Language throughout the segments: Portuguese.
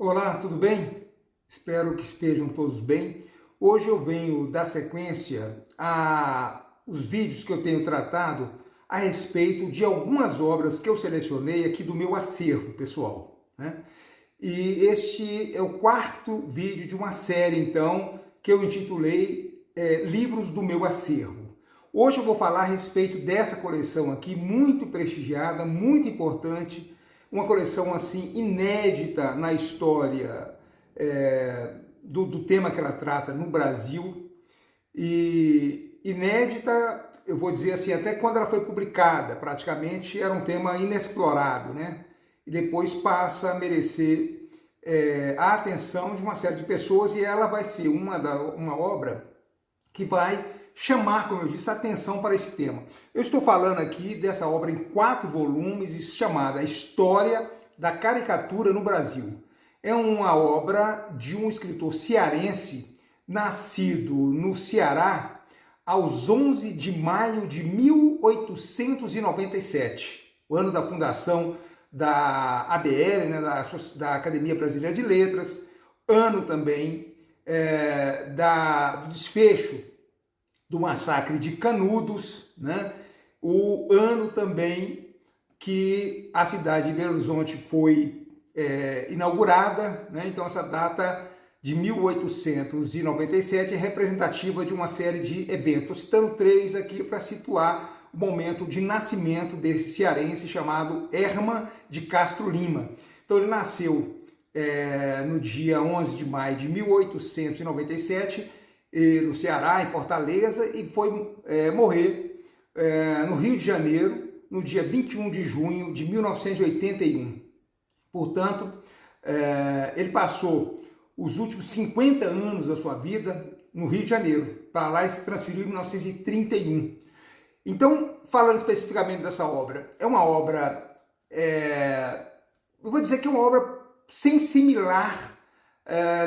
Olá, tudo bem? Espero que estejam todos bem. Hoje eu venho dar sequência aos vídeos que eu tenho tratado a respeito de algumas obras que eu selecionei aqui do meu acervo pessoal, né? E este é o quarto vídeo de uma série, então, que eu intitulei Livros do Meu Acervo. Hoje eu vou falar a respeito dessa coleção aqui, muito prestigiada, muito importante, uma coleção assim inédita na história do tema que ela trata no Brasil, e inédita, eu vou dizer assim, até quando ela foi publicada, praticamente era um tema inexplorado, né? E depois passa a merecer a atenção de uma série de pessoas, e ela vai ser uma obra que vai chamar, como eu disse, a atenção para esse tema. Eu estou falando aqui dessa obra em 4 volumes, chamada História da Caricatura no Brasil. É uma obra de um escritor cearense, nascido no Ceará aos 11 de maio de 1897, o ano da fundação da ABL, né, da Academia Brasileira de Letras, ano também do desfecho do massacre de Canudos, né? O ano também que a cidade de Belo Horizonte foi inaugurada, né? Então essa data de 1897 é representativa de uma série de eventos. Estou citando 3 aqui para situar o momento de nascimento desse cearense chamado Herman de Castro Lima. Então ele nasceu no dia 11 de maio de 1897, no Ceará, em Fortaleza, e foi morrer no Rio de Janeiro, no dia 21 de junho de 1981. Portanto, ele passou os últimos 50 anos da sua vida no Rio de Janeiro. Para lá ele se transferiu em 1931. Então, falando especificamente dessa obra, é uma obra, eu vou dizer que é uma obra sem similar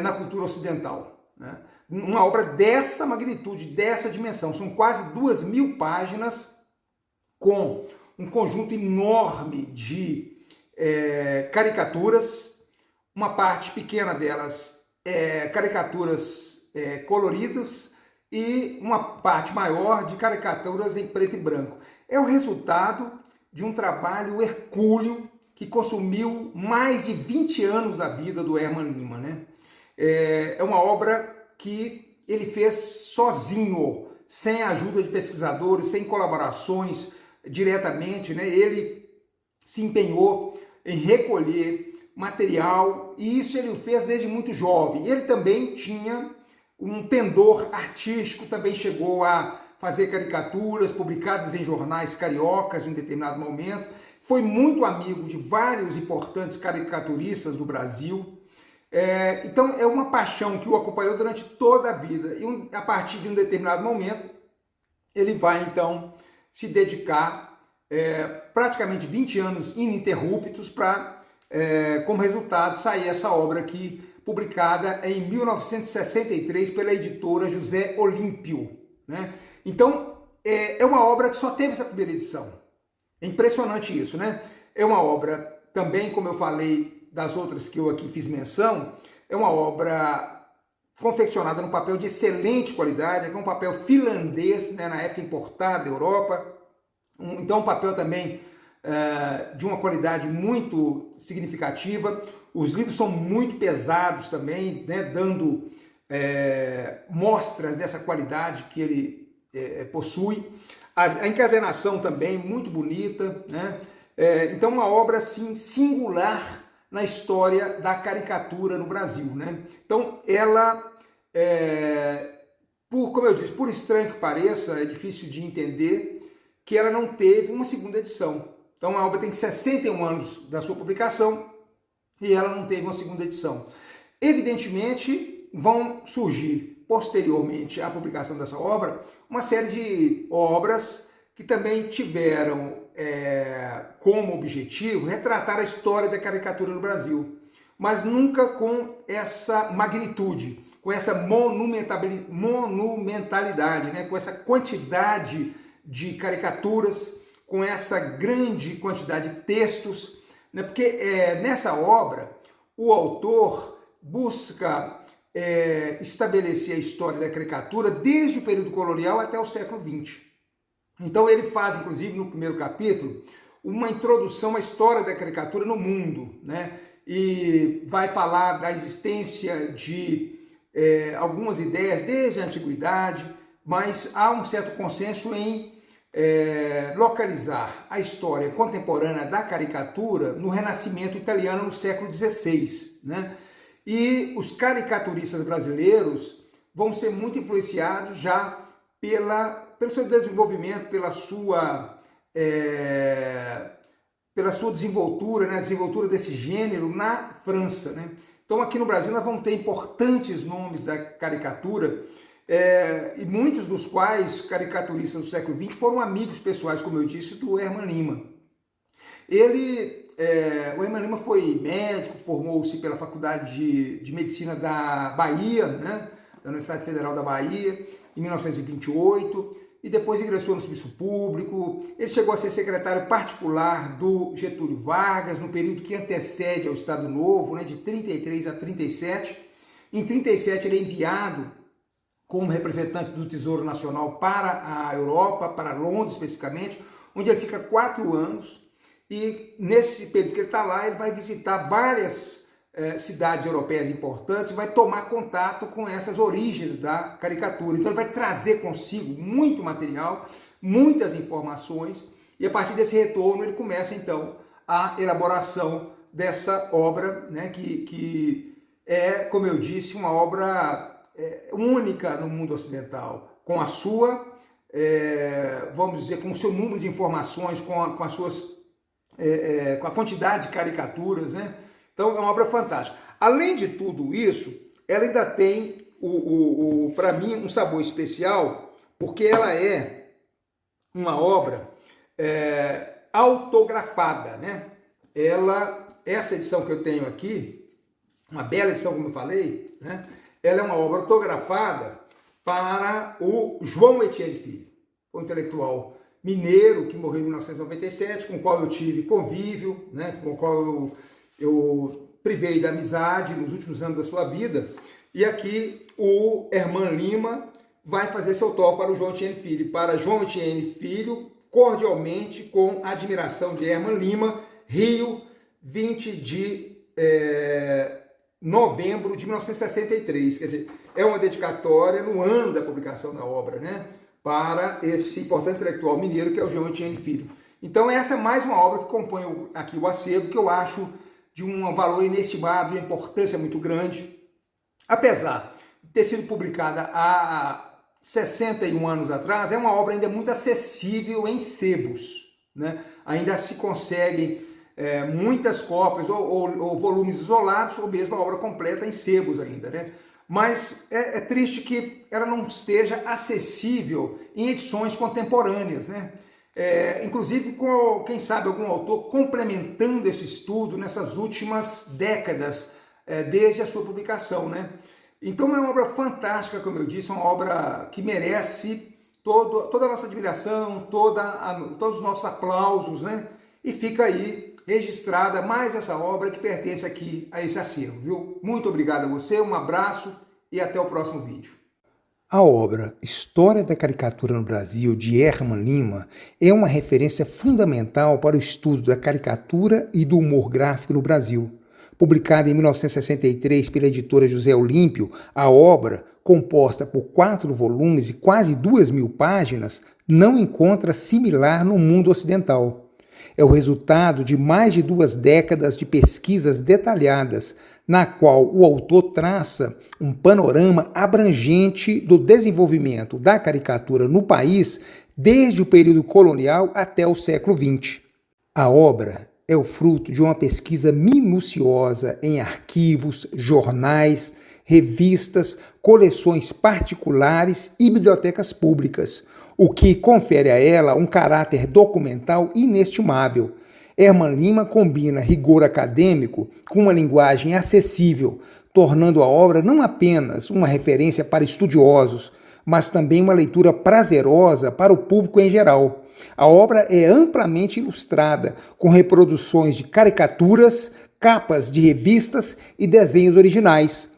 na cultura ocidental, né? Uma obra dessa magnitude, dessa dimensão, são quase 2.000 páginas, com um conjunto enorme de caricaturas, uma parte pequena delas caricaturas coloridas e uma parte maior de caricaturas em preto e branco. É o resultado de um trabalho hercúleo que consumiu mais de 20 anos da vida do Herman Lima, né? É uma obra que ele fez sozinho, sem a ajuda de pesquisadores, sem colaborações diretamente, né? Ele se empenhou em recolher material, e isso ele fez desde muito jovem. Ele também tinha um pendor artístico, também chegou a fazer caricaturas publicadas em jornais cariocas em um determinado momento. Foi muito amigo de vários importantes caricaturistas do Brasil. Então é uma paixão que o acompanhou durante toda a vida, e a partir de um determinado momento ele vai então se dedicar praticamente 20 anos ininterruptos para, como resultado, sair essa obra aqui, publicada em 1963 pela editora José Olímpio, né? Então é uma obra que só teve essa primeira edição. É impressionante isso, né? É uma obra também, como eu falei das outras que eu aqui fiz menção, é uma obra confeccionada num papel de excelente qualidade, é um papel finlandês, né, na época importado da Europa. Então um papel também de uma qualidade muito significativa. Os livros são muito pesados também, né, dando mostras dessa qualidade que ele possui. A encadernação também muito bonita, né? Então uma obra assim singular na história da caricatura no Brasil, né? Então ela, como eu disse, por estranho que pareça, é difícil de entender que ela não teve uma segunda edição. Então a obra tem 61 anos da sua publicação e ela não teve uma segunda edição. Evidentemente vão surgir posteriormente à publicação dessa obra uma série de obras que também tiveram como objetivo retratar a história da caricatura no Brasil, mas nunca com essa magnitude, com essa monumentalidade, né? Com essa quantidade de caricaturas, com essa grande quantidade de textos, né? Porque nessa obra o autor busca estabelecer a história da caricatura desde o período colonial até o século XX. Então ele faz, inclusive, no primeiro capítulo, uma introdução à história da caricatura no mundo, né? E vai falar da existência de algumas ideias desde a antiguidade, mas há um certo consenso em localizar a história contemporânea da caricatura no Renascimento italiano no século XVI, né? E os caricaturistas brasileiros vão ser muito influenciados já pelo seu desenvolvimento, pela sua desenvoltura, né? A desenvoltura desse gênero na França, né? Então aqui no Brasil nós vamos ter importantes nomes da caricatura, e muitos dos quais caricaturistas do século XX foram amigos pessoais, como eu disse, do Herman Lima. O Herman Lima foi médico, formou-se pela Faculdade de Medicina da Bahia, né, da Universidade Federal da Bahia, em 1928, e depois ingressou no serviço público. Ele chegou a ser secretário particular do Getúlio Vargas, no período que antecede ao Estado Novo, né, de 33 a 37. Em 37 ele é enviado como representante do Tesouro Nacional para a Europa, para Londres especificamente, onde ele fica 4 anos. E nesse período que ele está lá, ele vai visitar várias cidades europeias importantes, vai tomar contato com essas origens da caricatura. Então ele vai trazer consigo muito material, muitas informações, e a partir desse retorno ele começa então a elaboração dessa obra, né, que é, como eu disse, uma obra única no mundo ocidental, com a sua, vamos dizer, com o seu número de informações, com as suas com a quantidade de caricaturas, né? Então é uma obra fantástica. Além de tudo isso, ela ainda tem, para mim, um sabor especial, porque ela é uma obra autografada, né? Essa edição que eu tenho aqui, uma bela edição, como eu falei, né? Ela é uma obra autografada para o João Etienne Filho, um intelectual mineiro que morreu em 1997, com o qual eu tive convívio, né, com o qual eu privei da amizade nos últimos anos da sua vida. E aqui o Herman Lima vai fazer seu toque para o João Etienne Filho. Para João Etienne Filho, cordialmente, com admiração de Herman Lima, Rio, 20 de novembro de 1963. Quer dizer, é uma dedicatória no ano da publicação da obra, né, para esse importante intelectual mineiro que é o João Etienne Filho. Então essa é mais uma obra que compõe aqui o acervo, que eu acho de um valor inestimável, de uma importância muito grande. Apesar de ter sido publicada há 61 anos atrás, é uma obra ainda muito acessível em sebos, né? Ainda se conseguem muitas cópias ou volumes isolados, ou mesmo a obra completa em sebos ainda, né? Mas é triste que ela não esteja acessível em edições contemporâneas, né? Inclusive com, quem sabe, algum autor complementando esse estudo nessas últimas décadas, desde a sua publicação, né? Então é uma obra fantástica, como eu disse, uma obra que merece toda a nossa admiração, todos os nossos aplausos, né? E fica aí registrada mais essa obra que pertence aqui a esse acervo, viu? Muito obrigado a você, um abraço e até o próximo vídeo. A obra História da Caricatura no Brasil, de Herman Lima, é uma referência fundamental para o estudo da caricatura e do humor gráfico no Brasil. Publicada em 1963 pela editora José Olímpio, a obra, composta por 4 volumes e quase 2.000 páginas, não encontra similar no mundo ocidental. É o resultado de mais de 2 décadas de pesquisas detalhadas, na qual o autor traça um panorama abrangente do desenvolvimento da caricatura no país desde o período colonial até o século XX. A obra é o fruto de uma pesquisa minuciosa em arquivos, jornais, revistas, coleções particulares e bibliotecas públicas, o que confere a ela um caráter documental inestimável. Herman Lima combina rigor acadêmico com uma linguagem acessível, tornando a obra não apenas uma referência para estudiosos, mas também uma leitura prazerosa para o público em geral. A obra é amplamente ilustrada, com reproduções de caricaturas, capas de revistas e desenhos originais,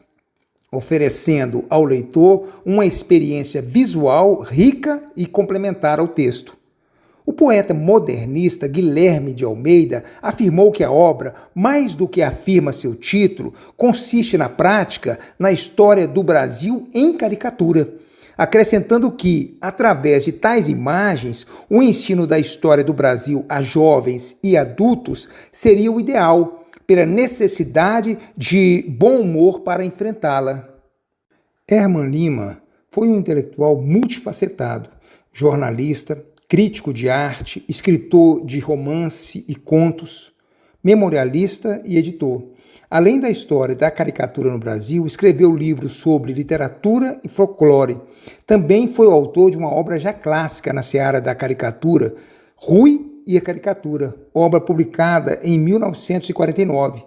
oferecendo ao leitor uma experiência visual rica e complementar ao texto. O poeta modernista Guilherme de Almeida afirmou que a obra, mais do que afirma seu título, consiste na prática na história do Brasil em caricatura, acrescentando que, através de tais imagens, o ensino da história do Brasil a jovens e adultos seria o ideal, pela necessidade de bom humor para enfrentá-la. Herman Lima foi um intelectual multifacetado, jornalista, crítico de arte, escritor de romance e contos, memorialista e editor. Além da história da caricatura no Brasil, escreveu livros sobre literatura e folclore. Também foi o autor de uma obra já clássica na seara da caricatura, Rui e a Caricatura, obra publicada em 1949.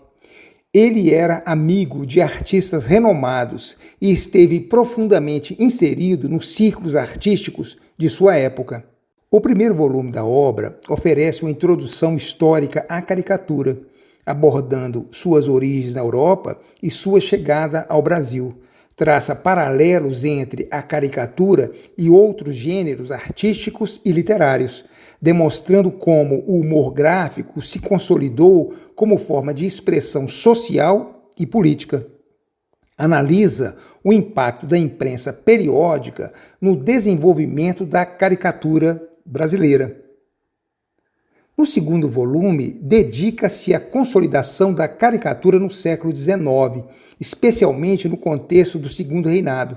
Ele era amigo de artistas renomados e esteve profundamente inserido nos círculos artísticos de sua época. O primeiro volume da obra oferece uma introdução histórica à caricatura, abordando suas origens na Europa e sua chegada ao Brasil. Traça paralelos entre a caricatura e outros gêneros artísticos e literários, demonstrando como o humor gráfico se consolidou como forma de expressão social e política. Analisa o impacto da imprensa periódica no desenvolvimento da caricatura brasileira. No segundo volume, dedica-se à consolidação da caricatura no século XIX, especialmente no contexto do Segundo Reinado.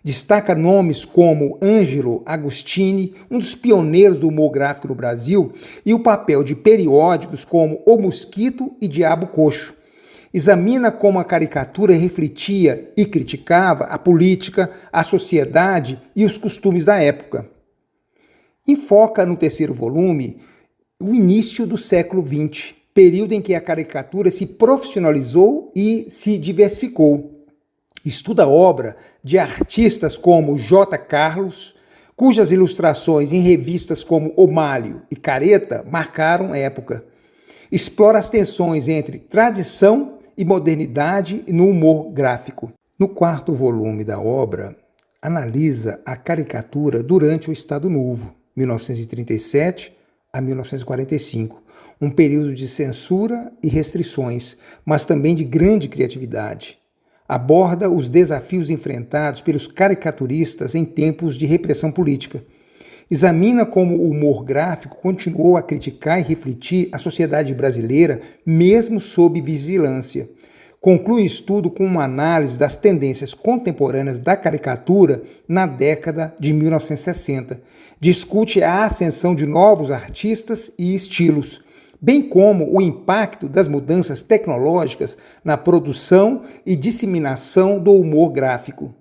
Destaca nomes como Ângelo Agostini, um dos pioneiros do humor gráfico no Brasil, e o papel de periódicos como O Mosquito e Diabo Coxo. Examina como a caricatura refletia e criticava a política, a sociedade e os costumes da época. Enfoca no terceiro volume o início do século XX, período em que a caricatura se profissionalizou e se diversificou. Estuda a obra de artistas como J. Carlos, cujas ilustrações em revistas como O Malho e Careta marcaram época. Explora as tensões entre tradição e modernidade no humor gráfico. No quarto volume da obra, analisa a caricatura durante o Estado Novo, 1937 a 1945, um período de censura e restrições, mas também de grande criatividade. Aborda os desafios enfrentados pelos caricaturistas em tempos de repressão política. Examina como o humor gráfico continuou a criticar e refletir a sociedade brasileira, mesmo sob vigilância. Conclui o estudo com uma análise das tendências contemporâneas da caricatura na década de 1960. Discute a ascensão de novos artistas e estilos, bem como o impacto das mudanças tecnológicas na produção e disseminação do humor gráfico.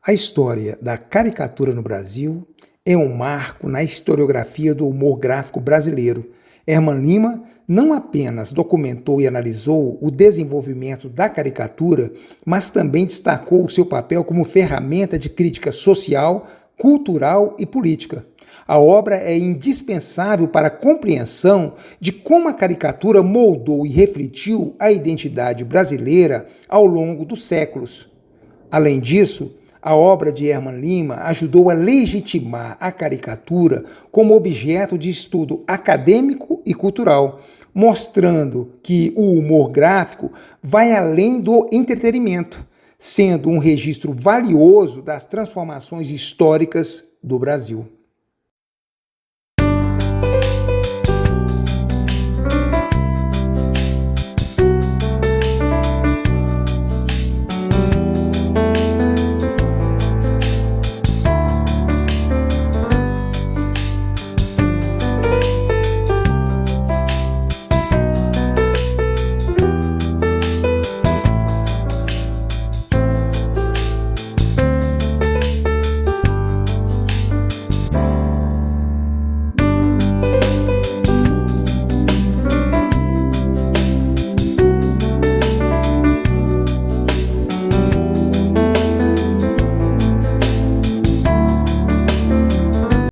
A história da caricatura no Brasil é um marco na historiografia do humor gráfico brasileiro. Herman Lima não apenas documentou e analisou o desenvolvimento da caricatura, mas também destacou o seu papel como ferramenta de crítica social, cultural e política. A obra é indispensável para a compreensão de como a caricatura moldou e refletiu a identidade brasileira ao longo dos séculos. Além disso, a obra de Herman Lima ajudou a legitimar a caricatura como objeto de estudo acadêmico e cultural, mostrando que o humor gráfico vai além do entretenimento, sendo um registro valioso das transformações históricas do Brasil.